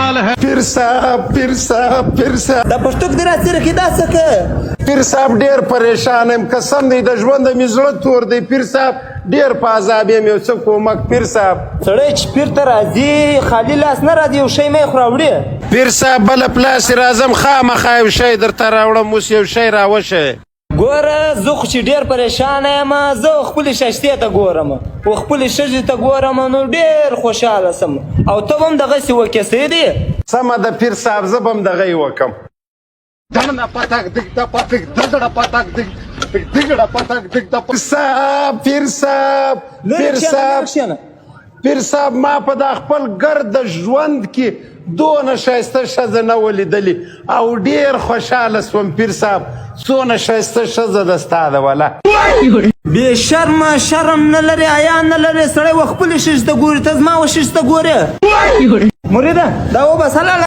कमाल है। پیر صاحب دا پښتو کې راځي رکی دا څه پیر صاحب ډیر پریشان یم قسم دی د ژوند مې زړه تور دی پیر صاحب ډیر په عذاب یم یو څه کومک پیر صاحب سړی چې پیر ته راځي خالي لاس نه راځي یو شی مې خو راوړي پیر صاحب بله پلاسې راځم خامخا یو شی درته راوړم اوس یو شی راوشی ګوره زه خو چې ډېر پریشانه یم زه خپلې ششتې ته ګورم او خپلې ښځې ته ګورم نو ډېر خوشحاله سم او ته به هم دغسې وکې سیدې سمه ده پیر صاحب زه به هم دغه یې وکم پیر صاحب پیر صاحب ما په دا خپل ګرد ژوند کې دونه ښایسته ښځه نه ولیدلې او ډېر خوشحاله سوم پیر صاحب څونه ښایسته ښځه ده ستا ده وله بې شرمه شرم نه لرې حیا نه لرې سړی و خپلې ښځې ته ګوري ته زما و ښځې ته ګورې مریده دا وبس هلاله